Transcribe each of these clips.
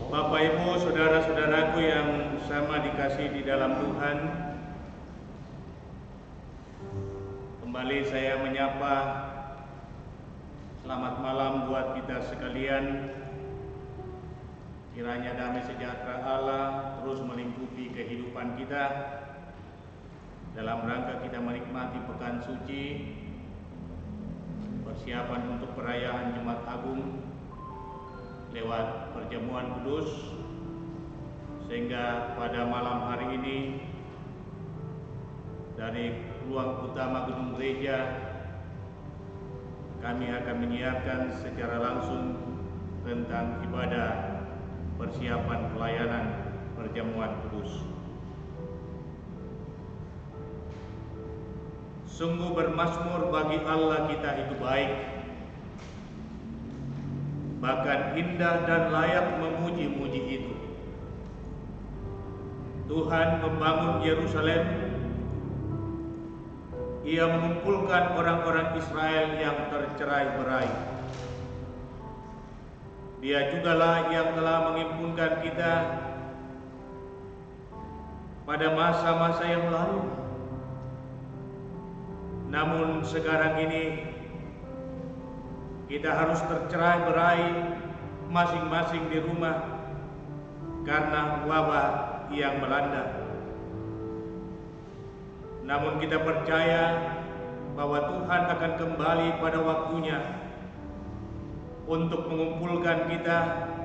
Bapak, Ibu, saudara-saudaraku yang sama dikasih di dalam Tuhan, kembali saya menyapa selamat malam buat kita sekalian. Kiranya damai sejahtera Allah terus melingkupi kehidupan kita dalam rangka kita menikmati pekan suci, persiapan untuk perayaan Jumat Agung lewat perjamuan kudus, sehingga pada malam hari ini dari ruang utama gedung gereja kami akan menyiarkan secara langsung tentang ibadah persiapan pelayanan perjamuan kudus. Sungguh bermazmur bagi Allah kita itu baik, bahkan indah dan layak memuji-muji itu. Tuhan membangun Yerusalem, Ia mengumpulkan orang-orang Israel yang tercerai-berai. Dia jugalah yang telah menghimpunkan kita pada masa-masa yang lalu. Namun sekarang ini kita harus tercerai-berai masing-masing di rumah karena wabah yang melanda. Namun kita percaya bahwa Tuhan akan kembali pada waktunya untuk mengumpulkan kita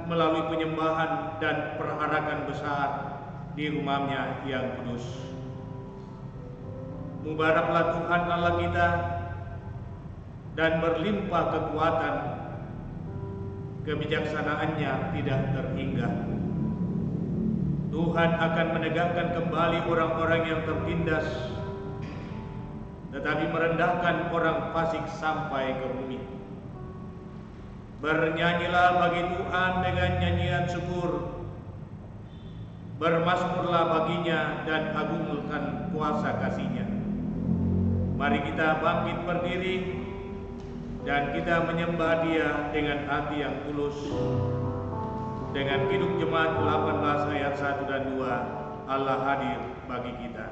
melalui penyembahan dan perharakan besar di rumah-Nya yang kudus. Mubaraklah Tuhan Allah kita dan berlimpah kekuatan, kebijaksanaan-Nya tidak terhingga. Tuhan akan menegakkan kembali orang-orang yang tertindas, tetapi merendahkan orang fasik sampai ke bumi. Bernyanyilah bagi Tuhan dengan nyanyian syukur, bermazmurlah baginya dan agungkan kuasa kasih-Nya. Mari kita bangkit berdiri dan kita menyembah Dia dengan hati yang tulus. Dengan Kidung Jemaat 18 ayat 1 dan 2, Allah hadir bagi kita.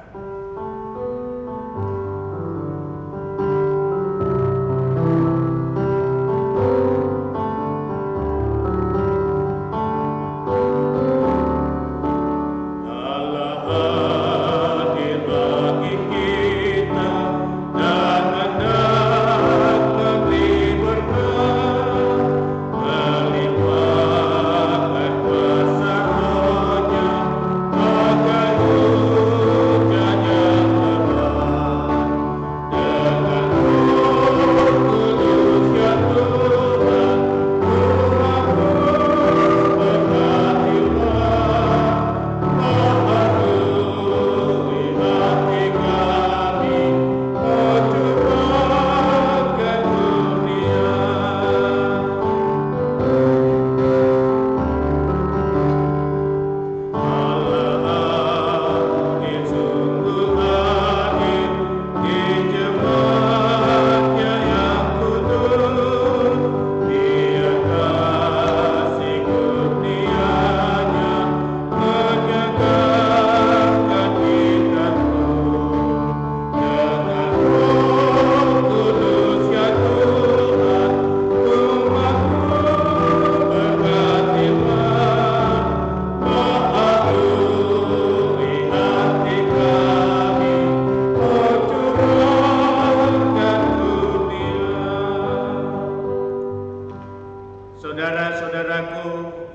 Saudara-saudaraku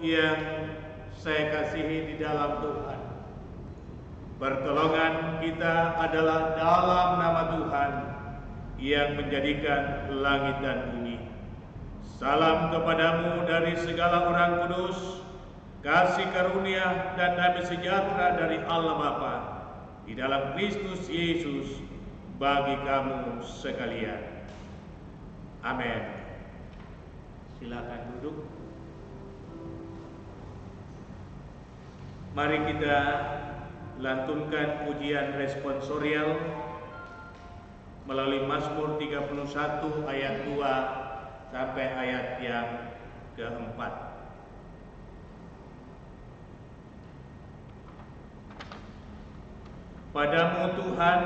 yang saya kasihi di dalam Tuhan, pertolongan kita adalah dalam nama Tuhan yang menjadikan langit dan bumi. Salam kepadamu dari segala orang kudus, kasih karunia dan damai sejahtera dari Allah Bapa di dalam Kristus Yesus bagi kamu sekalian. Amin. Silakan duduk. Mari kita lantunkan pujian responsorial melalui Mazmur 31 ayat 2 sampai ayat yang keempat. Padamu Tuhan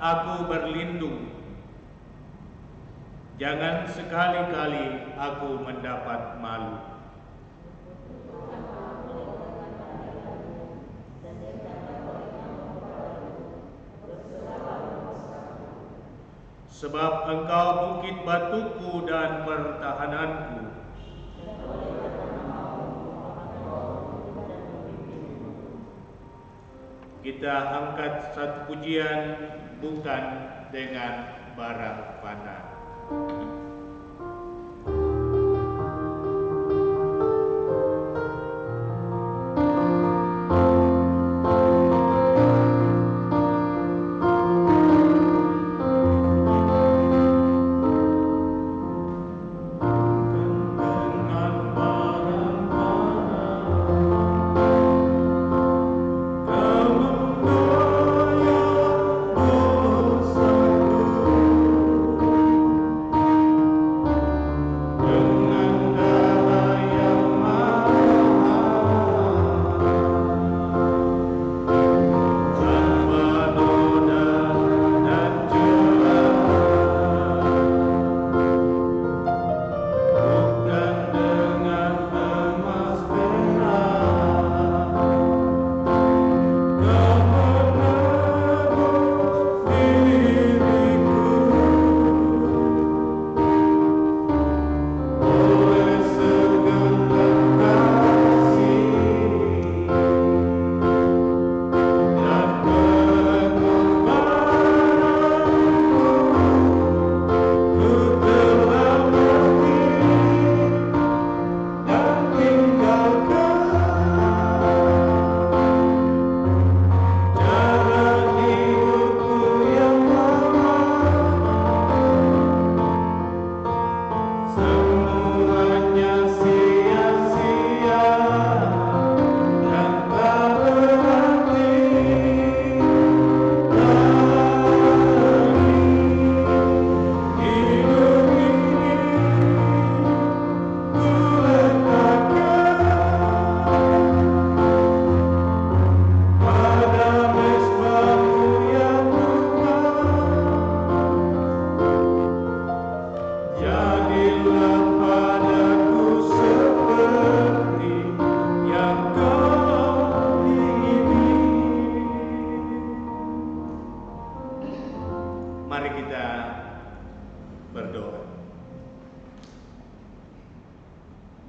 aku berlindung. Jangan sekali-kali aku mendapat malu. Sebab Engkau bukit batuku dan pertahananku. Kita angkat satu pujian bukan dengan barang fana.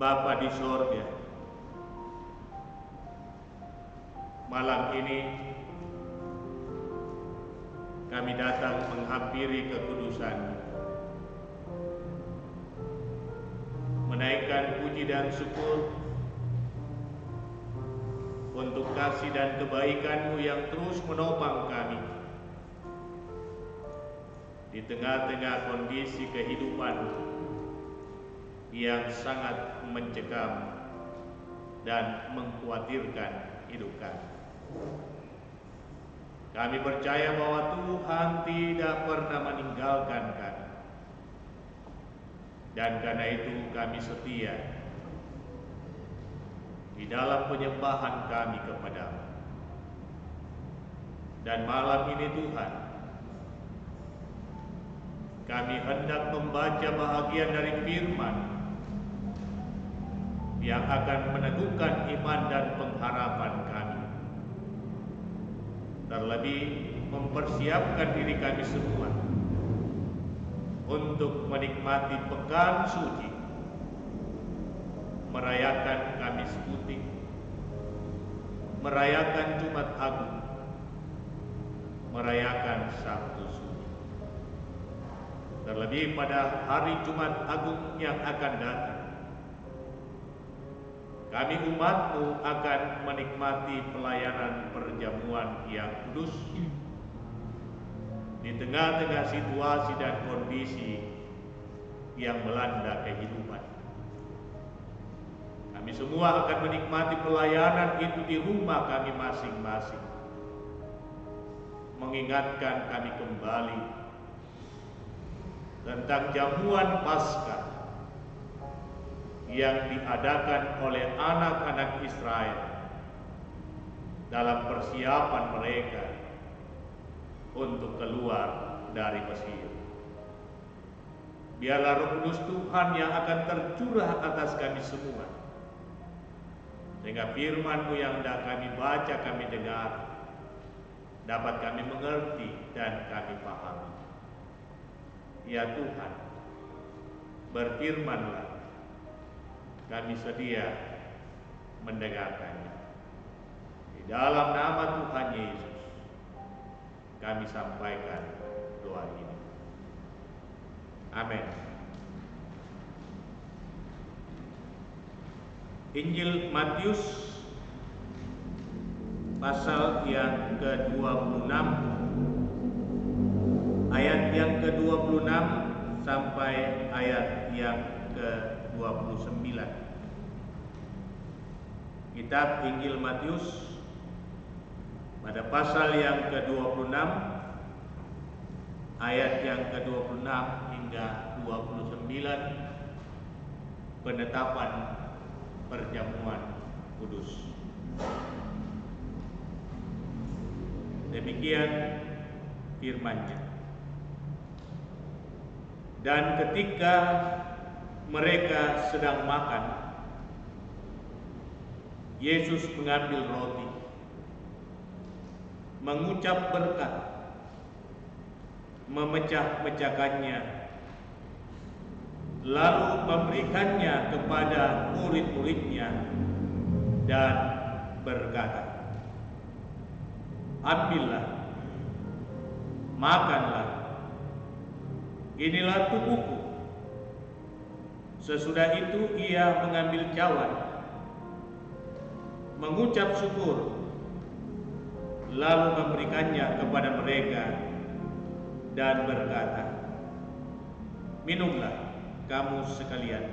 Bapa di sorga, malam ini kami datang menghampiri kekudusan, menaikkan puji dan syukur untuk kasih dan kebaikan-Mu yang terus menopang kami di tengah-tengah kondisi kehidupan yang sangat mencekam dan mengkhawatirkan hidup kami. Kami percaya bahwa Tuhan tidak pernah meninggalkan kami, dan karena itu kami setia di dalam penyembahan kami kepadamu. Dan malam ini Tuhan, kami hendak membaca bahagian dari firman yang akan meneguhkan iman dan pengharapan kami, terlebih mempersiapkan diri kami semua untuk menikmati pekan suci, merayakan Kamis Putih, merayakan Jumat Agung, merayakan Sabtu Suci. Terlebih pada hari Jumat Agung yang akan datang, kami umat-Mu akan menikmati pelayanan perjamuan yang kudus di tengah-tengah situasi dan kondisi yang melanda kehidupan. Kami semua akan menikmati pelayanan itu di rumah kami masing-masing, mengingatkan kami kembali tentang jamuan Paskah yang diadakan oleh anak-anak Israel dalam persiapan mereka untuk keluar dari Mesir. Biarlah Roh Kudus Tuhan yang akan tercurah atas kami semua, sehingga firman-Mu yang hendak kami baca, kami dengar, dapat kami mengerti dan kami pahami. Ya Tuhan, berfirman-Lah, kami sedia mendengarkannya. Di dalam nama Tuhan Yesus, kami sampaikan doa ini. Amin. Injil Matius pasal yang ke-26 ayat yang ke-26 sampai ayat yang ke-29. Kitab Injil Matius pada pasal yang ke-26 ayat yang ke-26 hingga 29, penetapan perjamuan kudus. Demikian firman-Nya. Dan ketika mereka sedang makan, Yesus mengambil roti, mengucap berkat, memecah-mecahkannya, lalu memberikannya kepada murid-muridnya dan berkata, "Ambillah, makanlah, inilah tubuhku." Sesudah itu ia mengambil cawan, mengucap syukur, lalu memberikannya kepada mereka dan berkata, "Minumlah kamu sekalian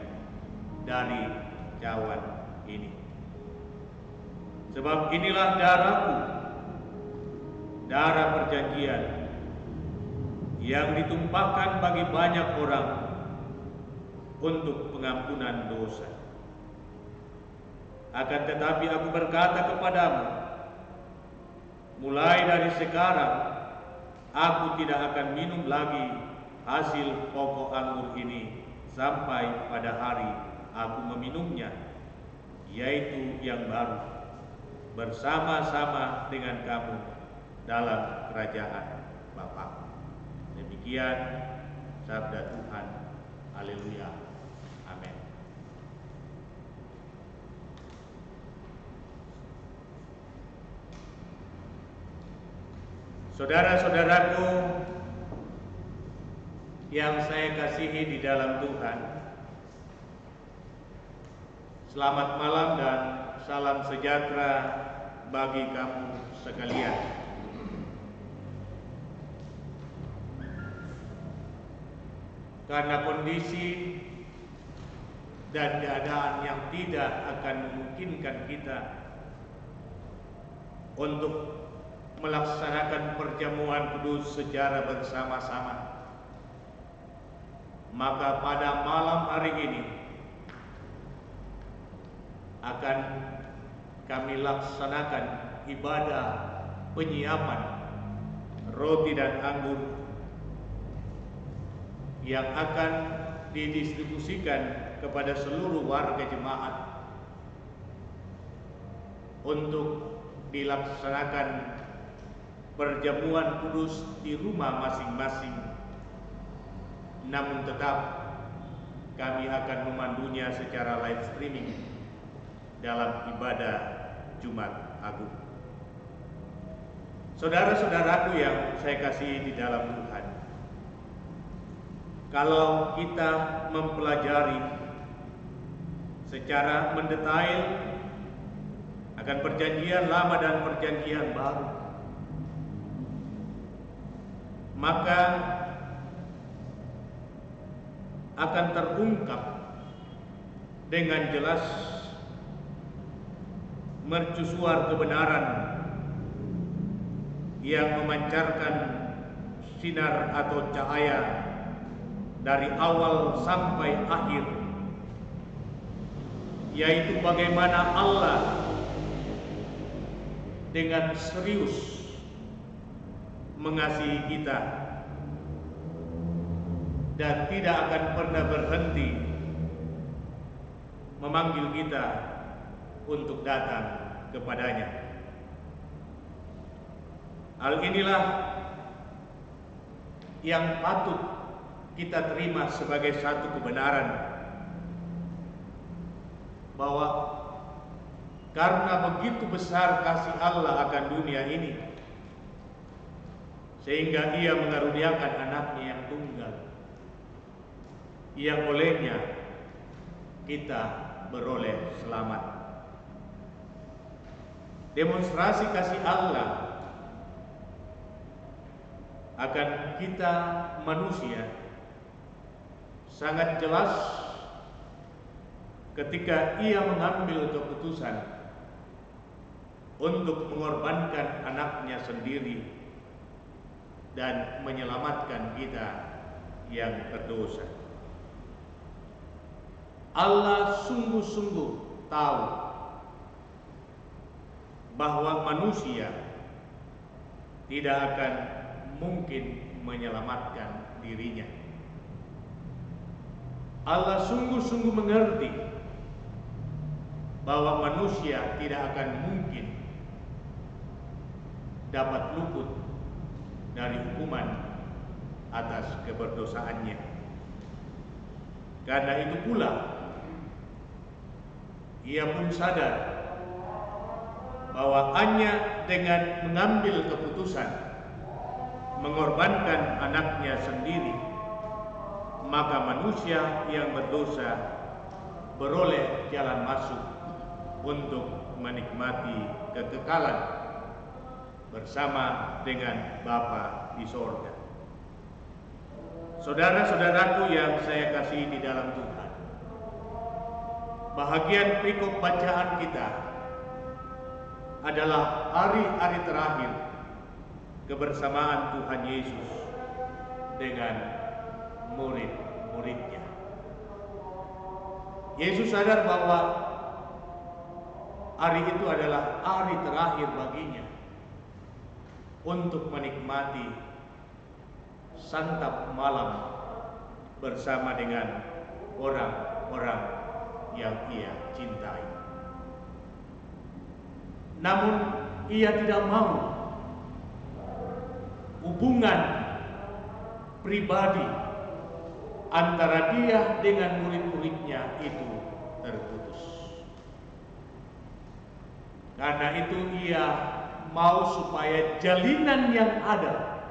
dari cawan ini, sebab inilah darahku, darah perjanjian yang ditumpahkan bagi banyak orang untuk pengampunan dosa. Akan tetapi aku berkata kepadamu, mulai dari sekarang aku tidak akan minum lagi hasil pokok anggur ini sampai pada hari aku meminumnya, yaitu yang baru, bersama-sama dengan kamu dalam kerajaan Bapa." Demikian sabda Tuhan. Haleluya. Amin. Saudara-saudaraku yang saya kasihi di dalam Tuhan, selamat malam dan salam sejahtera bagi kamu sekalian. Karena kondisi dan keadaan yang tidak akan memungkinkan kita untuk melaksanakan perjamuan kudus secara bersama-sama, maka pada malam hari ini akan kami laksanakan ibadah penyiapan roti dan anggur yang akan didistribusikan kepada seluruh warga jemaat untuk dilaksanakan perjamuan kudus di rumah masing-masing. Namun tetap kami akan memandunya secara live streaming dalam ibadah Jumat Agung. Saudara-saudaraku yang saya kasihi di dalam Tuhan, kalau kita mempelajari secara mendetail akan perjanjian lama dan perjanjian baru, maka akan terungkap dengan jelas mercusuar kebenaran yang memancarkan sinar atau cahaya dari awal sampai akhir, yaitu bagaimana Allah dengan serius mengasihi kita dan tidak akan pernah berhenti memanggil kita untuk datang kepadanya. Hal inilah yang patut kita terima sebagai satu kebenaran, bahwa karena begitu besar kasih Allah akan dunia ini, sehingga Ia mengaruniakan anaknya yang tunggal, yang olehnya kita beroleh selamat. Demonstrasi kasih Allah akan kita manusia sangat jelas ketika Ia mengambil keputusan untuk mengorbankan anaknya sendiri dan menyelamatkan kita yang berdosa. Allah sungguh-sungguh tahu bahwa manusia tidak akan mungkin menyelamatkan dirinya. Allah sungguh-sungguh mengerti bahwa manusia tidak akan mungkin dapat luput dari hukuman atas keberdosaannya. Karena itu pula Ia pun sadar bahwa hanya dengan mengambil keputusan mengorbankan anaknya sendiri, maka manusia yang berdosa beroleh jalan masuk untuk menikmati kekekalan bersama dengan Bapa di sorga. Saudara-saudaraku yang saya kasihi di dalam Tuhan, bahagian perikop bacaan kita adalah hari-hari terakhir kebersamaan Tuhan Yesus dengan murid-muridnya. Yesus sadar bahwa hari itu adalah hari terakhir baginya untuk menikmati santap malam bersama dengan orang-orang yang Ia cintai. Namun Ia tidak mau hubungan pribadi antara Dia dengan murid-muridnya itu terputus. Karena itu Ia mau supaya jalinan yang ada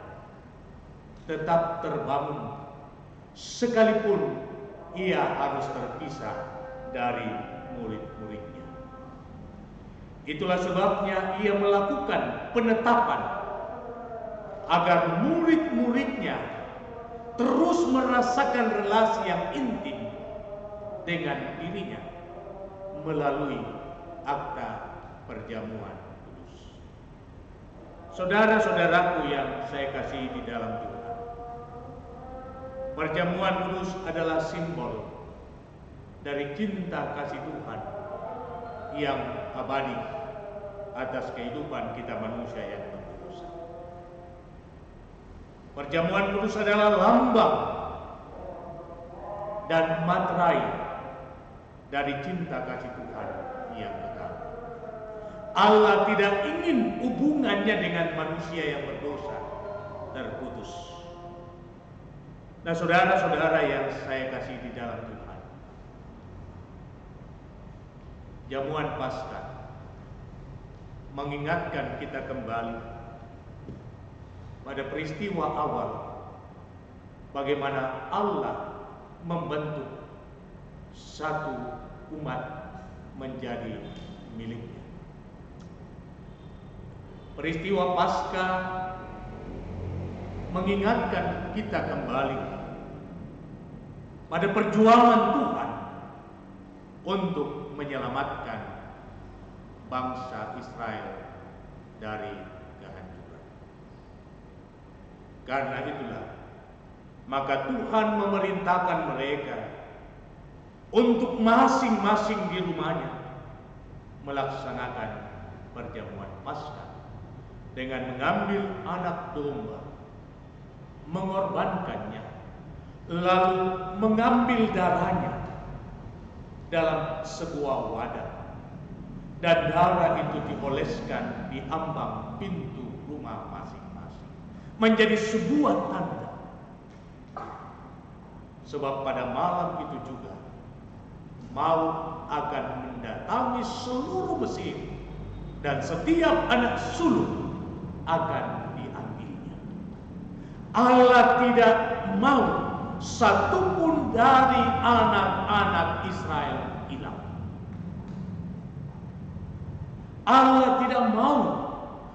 tetap terbangun, sekalipun Ia harus terpisah dari murid-muridnya. Itulah sebabnya Ia melakukan penetapan agar murid-muridnya terus merasakan relasi yang intim dengan dirinya melalui akta perjamuan kudus. Saudara-saudaraku yang saya kasihi di dalam Tuhan, perjamuan kudus adalah simbol dari cinta kasih Tuhan yang abadi atas kehidupan kita manusia yang berdosa. Perjamuan kudus adalah lambang dan materai dari cinta kasih Tuhan yang kekal. Allah tidak ingin hubungannya dengan manusia yang berdosa terputus. Nah, saudara-saudara yang saya kasih di dalam Tuhan, jamuan Paskah mengingatkan kita kembali pada peristiwa awal bagaimana Allah membentuk satu umat menjadi miliknya. Peristiwa Paskah mengingatkan kita kembali pada perjuangan Tuhan untuk menyelamatkan bangsa Israel dari kehancuran. Karena itulah maka Tuhan memerintahkan mereka untuk masing-masing di rumahnya melaksanakan perjamuan Paskah dengan mengambil anak domba, mengorbankannya, lalu mengambil darahnya dalam sebuah wadah, dan darah itu dioleskan di ambang pintu rumah masing-masing, menjadi sebuah tanda. Sebab pada malam itu juga maut akan mendatangi seluruh Mesir, dan setiap anak sulung akan diambilnya. Allah tidak mau satupun dari anak-anak Israel hilang. Allah tidak mau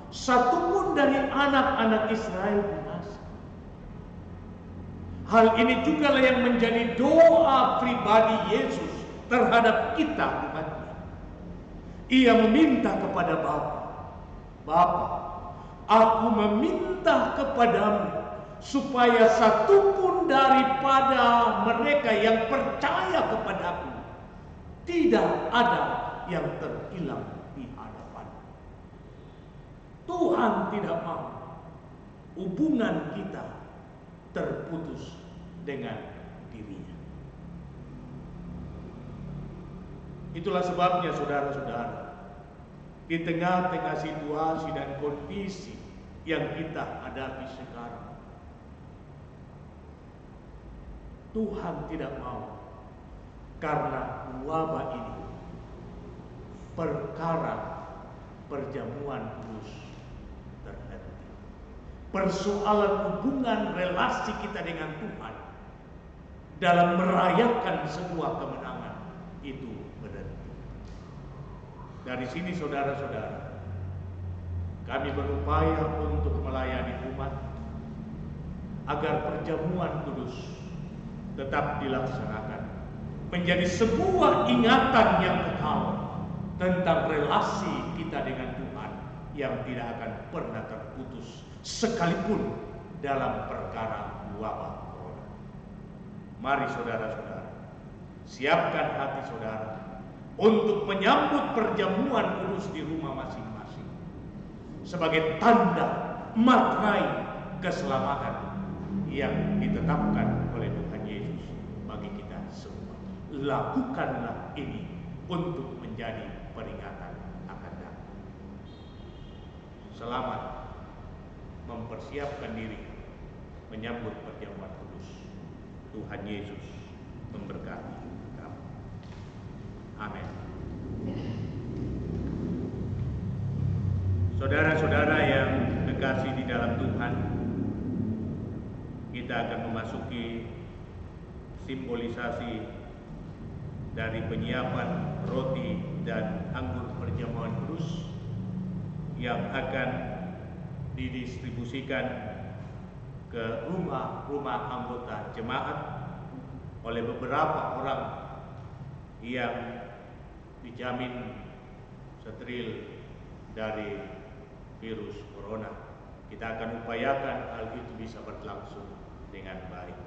satupun dari anak-anak Israel binasa. Hal ini juga yang menjadi doa pribadi Yesus terhadap kita umatnya. Ia meminta kepada Bapa, Bapa, aku meminta kepadamu supaya satupun daripada mereka yang percaya kepadaku tidak ada yang terhilang di hadapan. Tuhan tidak mau hubungan kita terputus dengan dirinya. Itulah sebabnya saudara-saudara, di tengah-tengah situasi dan kondisi yang kita hadapi sekarang, Tuhan tidak mau karena wabah ini perkara perjamuan kudus terhenti. Persoalan hubungan relasi kita dengan Tuhan dalam merayakan sebuah kemenangan itu berhenti. Dari sini saudara-saudara, kami berupaya untuk melayani umat agar perjamuan kudus tetap dilaksanakan, menjadi sebuah ingatan yang kekal tentang relasi kita dengan Tuhan yang tidak akan pernah terputus sekalipun dalam perkara wabah corona. Mari saudara-saudara, siapkan hati saudara untuk menyambut perjamuan kudus di rumah masing-masing sebagai tanda materai keselamatan yang ditetapkan oleh Tuhan Yesus bagi kita semua. Lakukanlah ini untuk menjadi peringatan akan datang. Selamat mempersiapkan diri menyambut perjamuan kudus. Tuhan Yesus memberkati kamu. Amin. Saudara-saudara yang kekasih di dalam Tuhan, kita akan memasuki simbolisasi dari penyiapan roti dan anggur perjamuan kudus yang akan didistribusikan ke rumah-rumah anggota jemaat oleh beberapa orang yang dijamin steril dari virus corona. Kita akan upayakan hal itu bisa berlangsung dengan baik.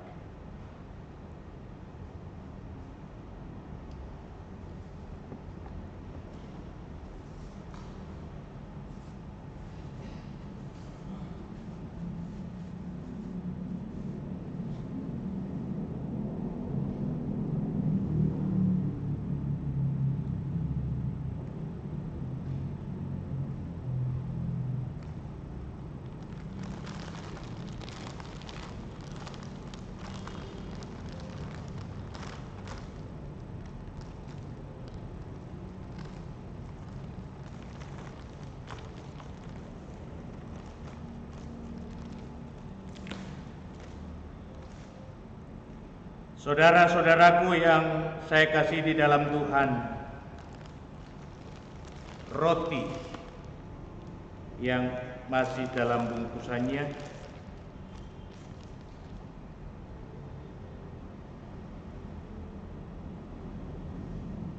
Saudara-saudaraku yang saya kasih di dalam Tuhan, roti yang masih dalam bungkusannya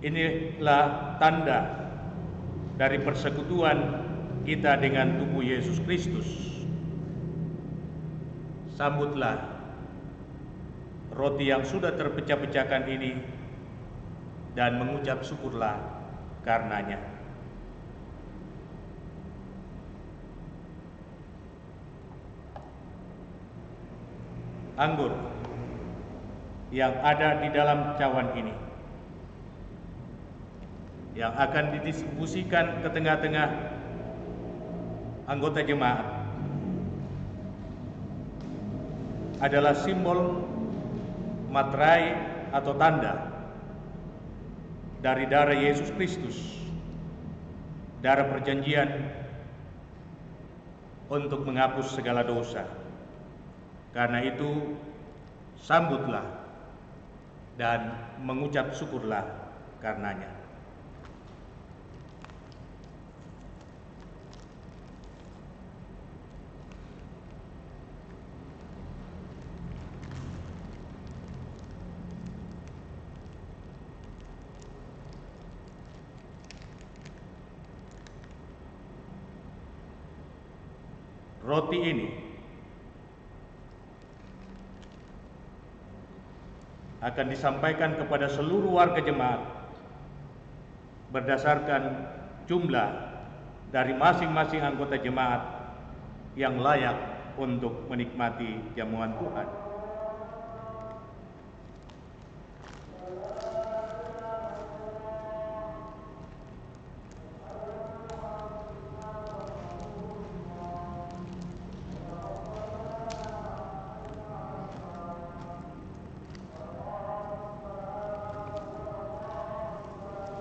inilah tanda dari persekutuan kita dengan tubuh Yesus Kristus. Sambutlah roti yang sudah terpecah-pecahkan ini dan mengucap syukurlah karenanya. anggur yang ada di dalam cawan ini, yang akan didistribusikan ke tengah-tengah anggota jemaat, adalah simbol materai atau tanda dari darah Yesus Kristus, darah perjanjian untuk menghapus segala dosa. Karena itu, sambutlah dan mengucap syukurlah karenanya. Roti ini akan disampaikan kepada seluruh warga jemaat berdasarkan jumlah dari masing-masing anggota jemaat yang layak untuk menikmati jamuan Tuhan.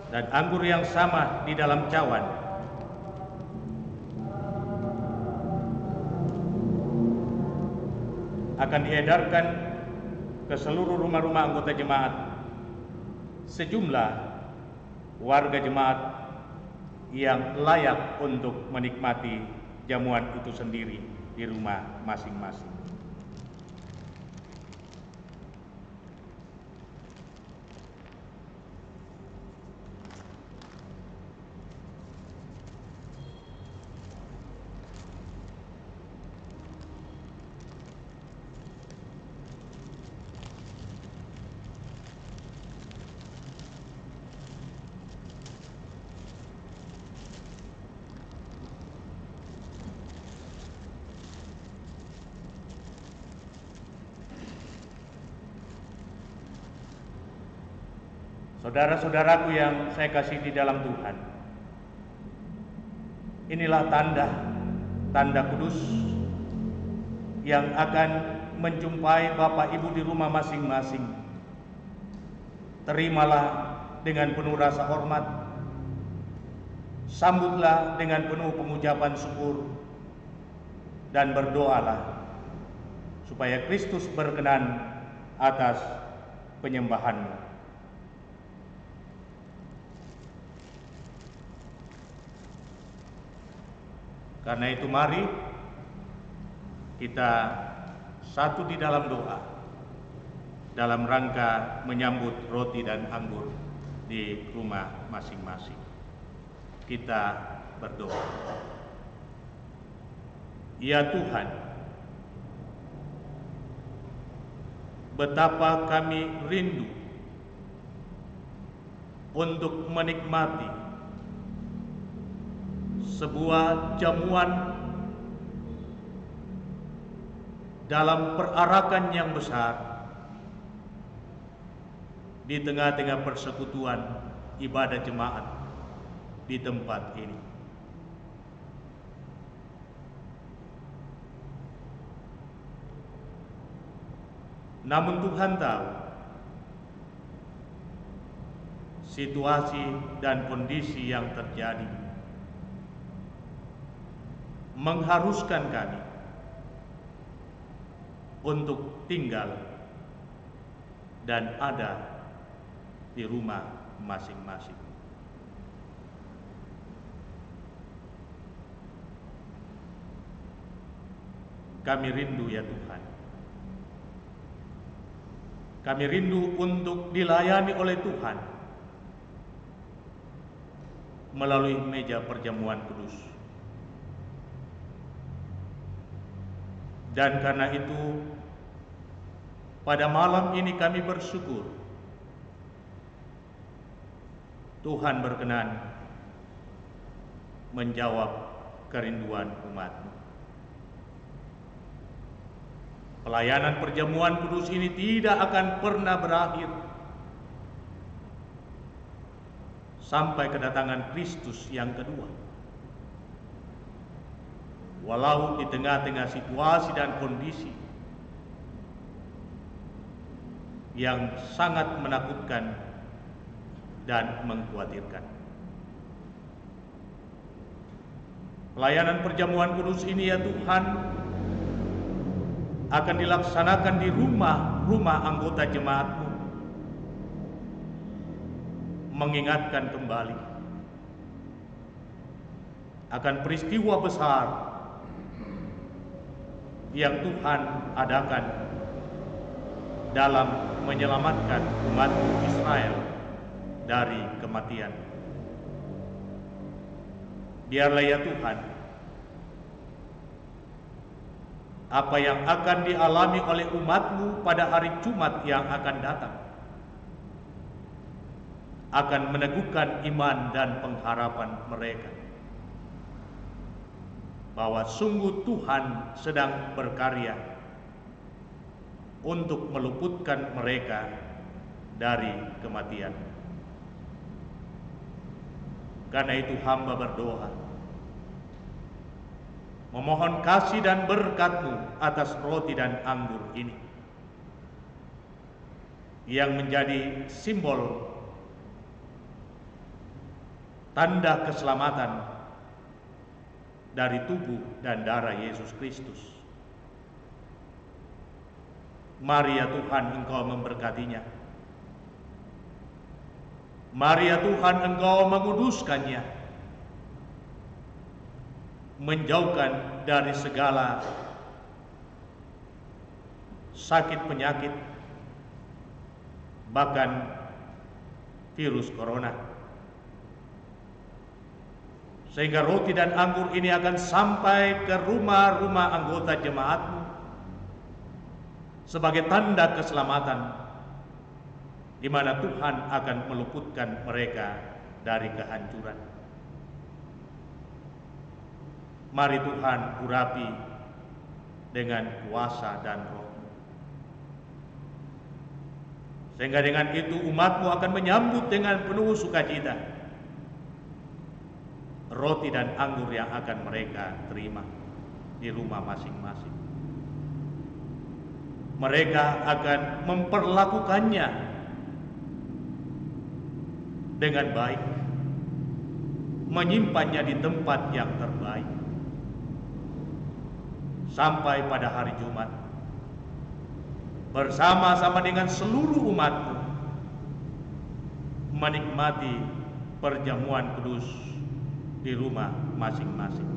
Dan anggur yang sama di dalam cawan akan diedarkan ke seluruh rumah-rumah anggota jemaat sejumlah warga jemaat yang layak untuk menikmati jamuan itu sendiri di rumah masing-masing. Saudara-saudaraku yang saya kasih di dalam Tuhan, inilah tanda kudus yang akan menjumpai Bapak Ibu di rumah masing-masing. Terimalah dengan penuh rasa hormat, sambutlah dengan penuh pengucapan syukur, dan berdoalah supaya Kristus berkenan atas penyembahanmu. Karena itu mari kita satu di dalam doa dalam rangka menyambut roti dan anggur di rumah masing-masing. Kita berdoa. Ya Tuhan, betapa kami rindu untuk menikmati sebuah jamuan dalam perarakan yang besar di tengah-tengah persekutuan ibadah jemaat di tempat ini. Namun Tuhan tahu situasi dan kondisi yang terjadi mengharuskan kami untuk tinggal dan ada di rumah masing-masing. Kami rindu ya Tuhan. Kami rindu untuk dilayani oleh Tuhan melalui meja perjamuan kudus. Dan karena itu, pada malam ini kami bersyukur Tuhan berkenan menjawab kerinduan umat-Mu. pelayanan perjamuan kudus ini tidak akan pernah berakhir sampai kedatangan Kristus yang kedua. Walau di tengah-tengah situasi dan kondisi yang sangat menakutkan dan mengkhawatirkan. Pelayanan perjamuan kudus ini ya Tuhan akan dilaksanakan di rumah-rumah anggota jemaat-Mu, mengingatkan kembali akan peristiwa besar yang Tuhan adakan dalam menyelamatkan umat Israel dari kematian. Biarlah ya Tuhan, apa yang akan dialami oleh umat-Mu pada hari Jumat yang akan datang akan meneguhkan iman dan pengharapan mereka bahwa sungguh Tuhan sedang berkarya untuk meluputkan mereka dari kematian. Karena itu hamba berdoa, memohon kasih dan berkat-Mu atas roti dan anggur ini, yang menjadi simbol tanda keselamatan dari tubuh dan darah Yesus Kristus. Mari ya Tuhan Engkau memberkatinya. Mari ya Tuhan Engkau menguduskannya, menjauhkan dari segala sakit penyakit, bahkan virus corona, sehingga roti dan anggur ini akan sampai ke rumah-rumah anggota jemaat-Mu sebagai tanda keselamatan, di mana Tuhan akan meluputkan mereka dari kehancuran. Mari Tuhan urapi dengan kuasa dan Roh-Mu, sehingga dengan itu umat-Mu akan menyambut dengan penuh sukacita roti dan anggur yang akan mereka terima di rumah masing-masing. Mereka akan memperlakukannya dengan baik, menyimpannya di tempat yang terbaik, sampai pada hari Jumat bersama-sama dengan seluruh umat-Mu menikmati perjamuan kudus di rumah masing-masing,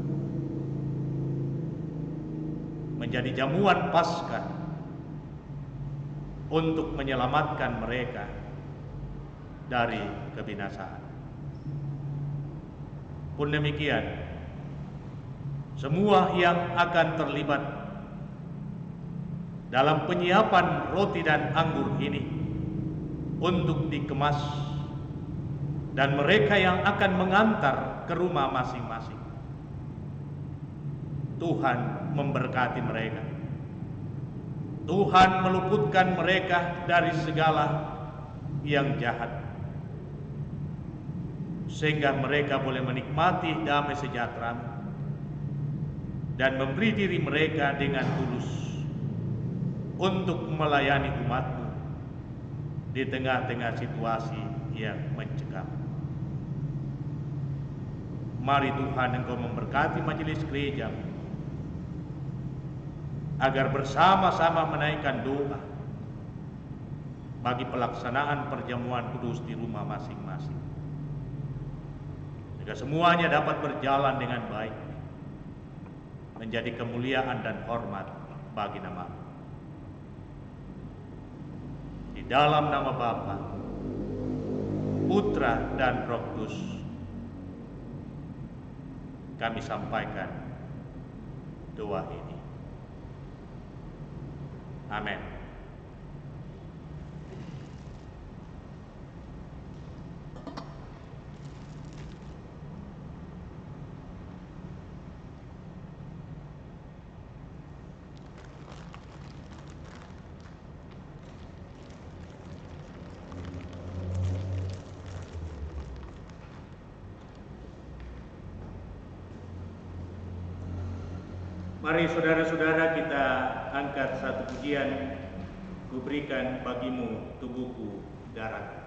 menjadi jamuan Paskah untuk menyelamatkan mereka dari kebinasaan. Pun demikian, semua yang akan terlibat dalam penyiapan roti dan anggur ini untuk dikemas, dan mereka yang akan mengantar ke rumah masing-masing, Tuhan memberkati mereka. Tuhan meluputkan mereka dari segala yang jahat, sehingga mereka boleh menikmati damai sejahtera dan memberi diri mereka dengan tulus untuk melayani umat-Mu di tengah-tengah situasi yang mencekam. Mari Tuhan Engkau memberkati majelis gereja, agar bersama-sama menaikkan doa bagi pelaksanaan perjamuan kudus di rumah masing-masing, sehingga semuanya dapat berjalan dengan baik, menjadi kemuliaan dan hormat bagi nama-Mu. Di dalam nama Bapa, Putra dan Roh Kudus kami sampaikan doa ini. Amin. Mari saudara-saudara kita angkat satu pujian, kuberikan bagimu tubuhku darah.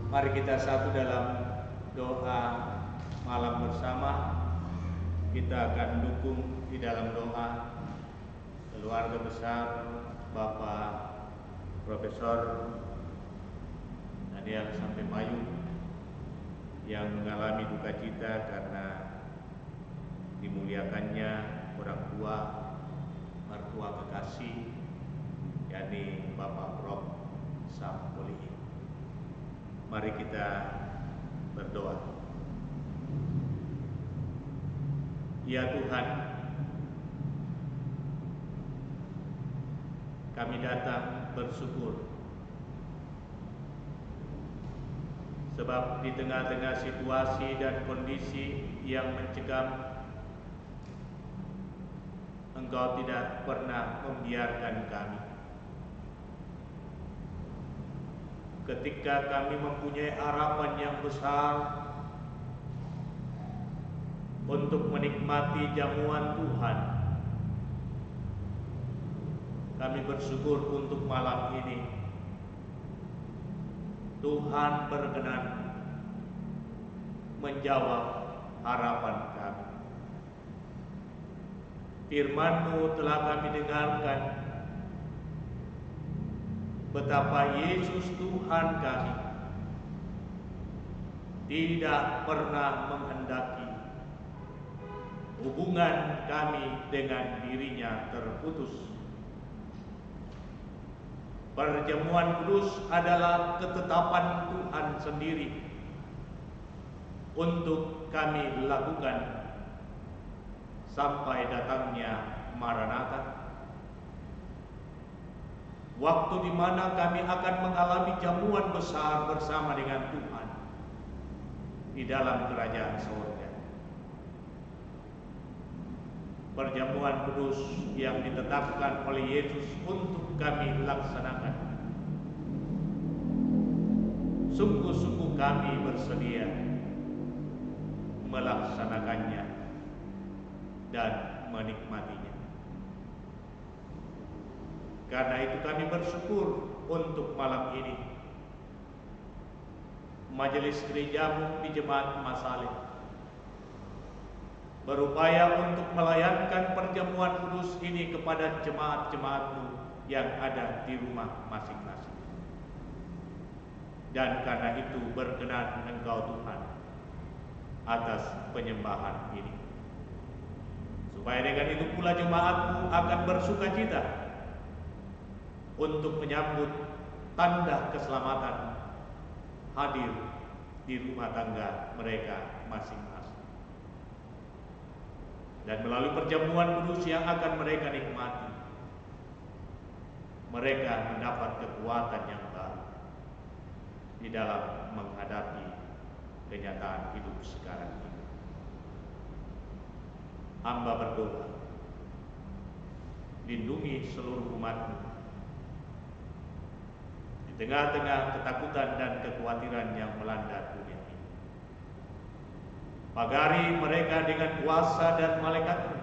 Mari kita satu dalam doa malam bersama. Kita akan dukung di dalam doa keluarga besar Bapak Profesor Daniel Sampemayu yang mengalami duka cita karena dimuliakannya orang tua mertua kekasih, yakni Bapak Prof. Sampoli. Mari kita berdoa. Ya Tuhan, kami datang bersyukur sebab di tengah-tengah situasi dan kondisi yang mencekam, Engkau tidak pernah membiarkan kami. Ketika kami mempunyai harapan yang besar untuk menikmati jamuan Tuhan, kami bersyukur untuk malam ini Tuhan berkenan menjawab harapan kami. Firman-Mu telah kami dengarkan betapa Yesus Tuhan kami tidak pernah menghendaki hubungan kami dengan dirinya terputus. Perjamuan kudus adalah ketetapan Tuhan sendiri untuk kami lakukan sampai datangnya Maranatha. Waktu di mana kami akan mengalami jamuan besar bersama dengan Tuhan di dalam kerajaan surga. Perjamuan kudus yang ditetapkan oleh Yesus untuk kami laksanakan. Sungguh-sungguh kami bersedia melaksanakannya dan menikmatinya. Karena itu kami bersyukur untuk malam ini Majelis Gerejamu di Jemaat Masalih berupaya untuk melayankan perjamuan kudus ini kepada jemaat-jemaatmu yang ada di rumah masing-masing. Dan karena itu berkenan Engkau Tuhan atas penyembahan ini, supaya dengan itu pula jemaatmu akan bersukacita untuk menyambut tanda keselamatan hadir di rumah tangga mereka masing-masing. Dan melalui perjamuan kudus yang akan mereka nikmati, mereka mendapat kekuatan yang baru di dalam menghadapi kenyataan hidup sekarang ini. Hamba berdoa, lindungi seluruh umat-Mu di tengah-tengah ketakutan dan kekhawatiran yang melanda dunia ini. Pagari mereka dengan kuasa dan malaikat-Mu.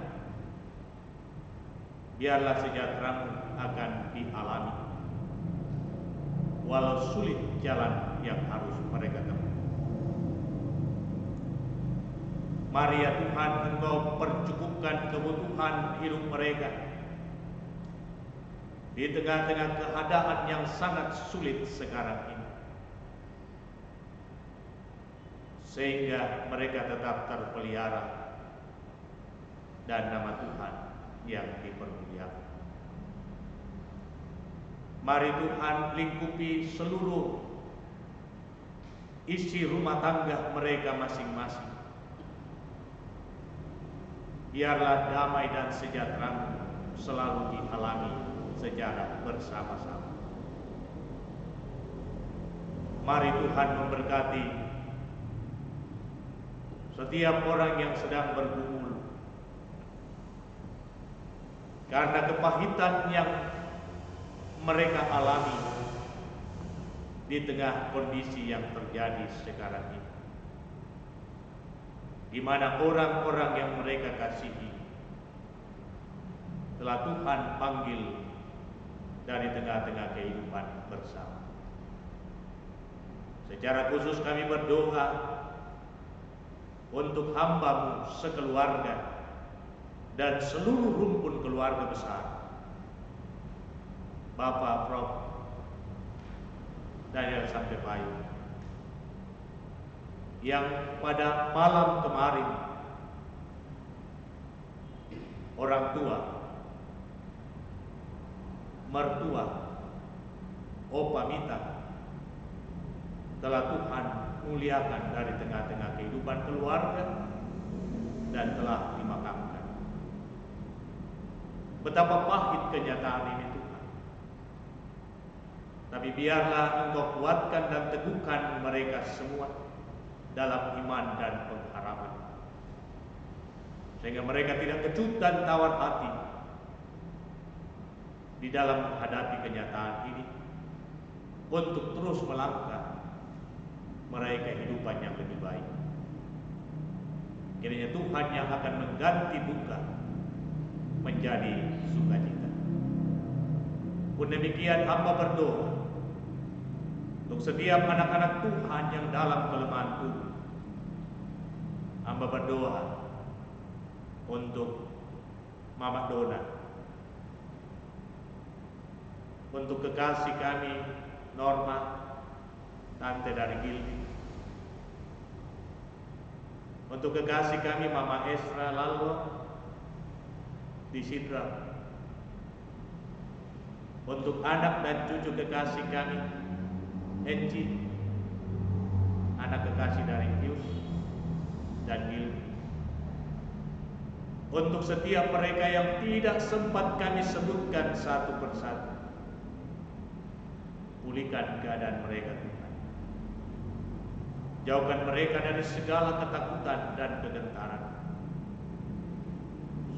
Biarlah sejahtera-Mu akan dialami, walau sulit jalan yang harus mereka tempuh. Mari ya Tuhan, Engkau percukupkan kebutuhan hidup mereka di tengah-tengah keadaan yang sangat sulit sekarang ini, sehingga mereka tetap terpelihara dan nama Tuhan yang dipermuliakan. Mari Tuhan lingkupi seluruh isi rumah tangga mereka masing-masing. Biarlah damai dan sejahtera selalu dialami secara bersama-sama. Mari Tuhan memberkati setiap orang yang sedang bergumul karena kepahitan yang mereka alami di tengah kondisi yang terjadi sekarang ini, di mana orang-orang yang mereka kasihi telah Tuhan panggil dari tengah-tengah kehidupan bersama. Secara khusus kami berdoa untuk hamba-Mu sekeluarga dan seluruh rumpun keluarga besar, Bapak Prof. Daniel Sampepayu, yang pada malam kemarin orang tua, mertua, opa Mita telah Tuhan muliakan dari tengah-tengah kehidupan keluarga dan telah dimakamkan. Betapa pahit kenyataan ini Tuhan, tapi biarlah Engkau kuatkan dan teguhkan mereka semua dalam iman dan pengharapan, sehingga mereka tidak kecut dan tawar hati di dalam menghadapi kenyataan ini, untuk terus melangkah meraih kehidupan yang lebih baik. Kiranya Tuhan yang akan mengganti duka menjadi sukacita. Pun demikian hamba berdoa untuk setiap anak-anak Tuhan yang dalam kelemahan tubuh. Hamba berdoa untuk Mama Dona, untuk kekasih kami Norma, tante dari Gilby, untuk kekasih kami Mama Esra Lalwa di Sidra, untuk anak dan cucu kekasih kami Enci, anak kekasih dari Pius dan Gilby, untuk setiap mereka yang tidak sempat kami sebutkan satu persatu. Pulihkan keadaan mereka Tuhan. Jauhkan mereka dari segala ketakutan dan kegentaran,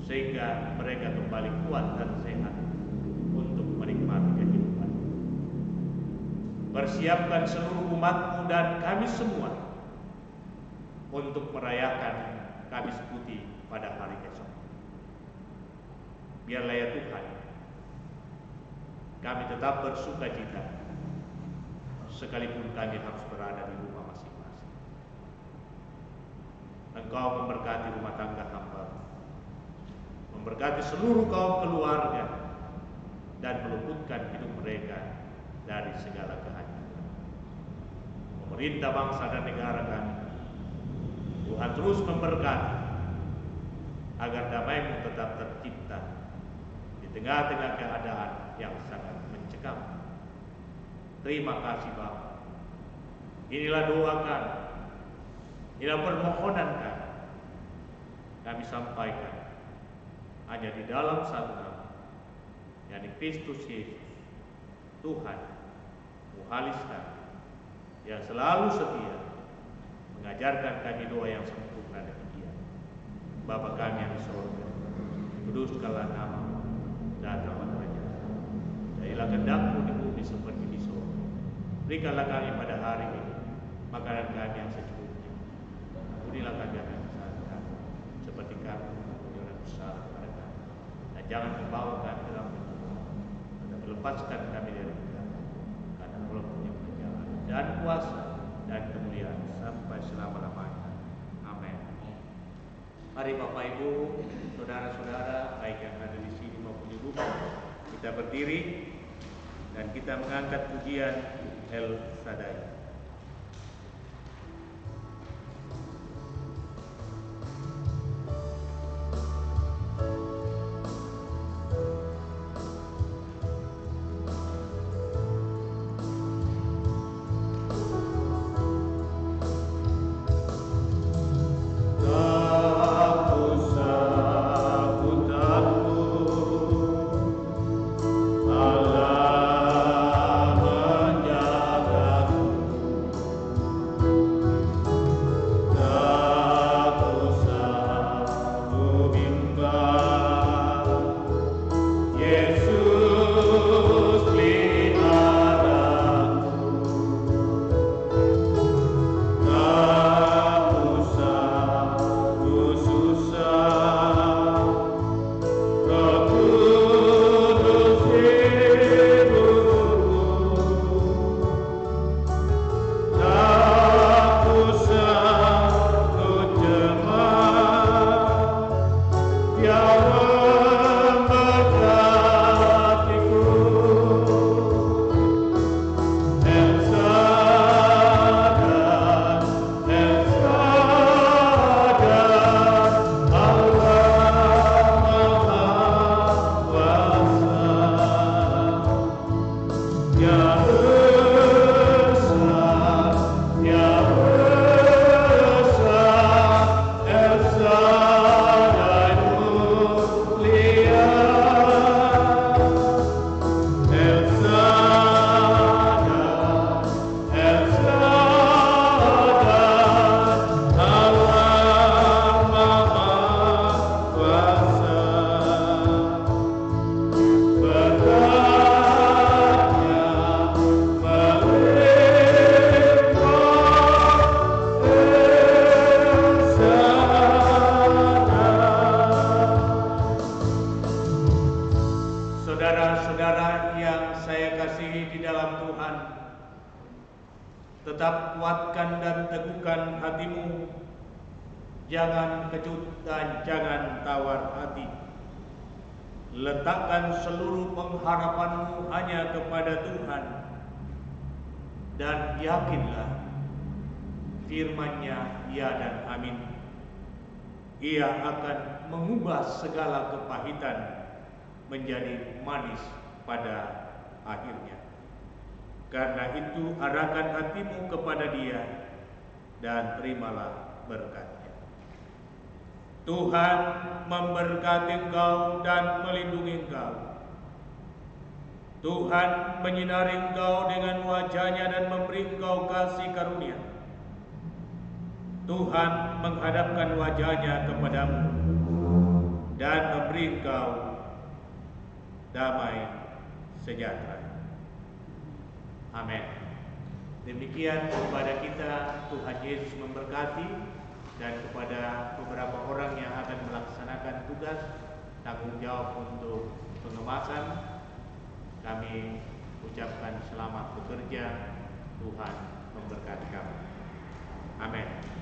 sehingga mereka kembali kuat dan sehat untuk menikmati kehidupan. Persiapkan seluruh umat-Mu dan kami semua untuk merayakan Kamis Putih pada hari esok. Biarlah ya Tuhan, kami tetap bersuka cita sekalipun kami harus berada di rumah masing-masing. Engkau memberkati rumah tangga hamba, memberkati seluruh kaum keluarga, dan meluputkan hidup mereka dari segala kehancuran. Pemerintah bangsa dan negara kami, Tuhan terus memberkati agar damai-Mu tetap tercipta di tengah-tengah keadaan yang sangat mencekam. Terima kasih Bapa. Inilah doa kami, inilah permohonan kami. Kami sampaikan hanya di dalam satu nama, yakni Kristus Yesus, Tuhan, Muhalis kami, yang selalu setia mengajarkan kami doa yang sempurna demikian. Bapa kami yang di surga, kuduskanlah nama-Mu, datanglah kerajaan-Mu, jadilah kehendak-Mu di bumi seperti di surga. Berikanlah kami pada hari ini makanan kami yang secukupnya. Ampunilah kami akan kesalahan kami, seperti kami mengampuni orang bersalah kepada kami. Dan jangan membawa kami dalam pencobaan, tetapi lepaskan kami dari kejahatan. Karena Allah punya kerajaan dan kuasa dan kemuliaan sampai selama-lamanya. Amin. Mari Bapak Ibu, saudara-saudara, baik yang ada di sini maupun di rumah, kita berdiri dan kita mengangkat pujian El Shaddai. Tetap kuatkan dan teguhkan hatimu, jangan kecut dan jangan tawar hati. Letakkan seluruh pengharapanmu hanya kepada Tuhan, dan yakinlah firman-Nya ya dan amin. Ia akan mengubah segala kepahitan menjadi manis pada akhirnya. Karena itu arahkan hatimu kepada Dia dan terimalah berkat-Nya. Tuhan memberkati engkau dan melindungi engkau. Tuhan menyinari engkau dengan wajah-Nya dan memberi engkau kasih karunia. Tuhan menghadapkan wajah-Nya kepadamu dan memberi engkau damai sejahtera. Amin. Demikian kepada kita Tuhan Yesus memberkati, dan kepada beberapa orang yang akan melaksanakan tugas tanggung jawab untuk pengemasan, kami kami ucapkan selamat bekerja. Tuhan memberkati kamu. Amin.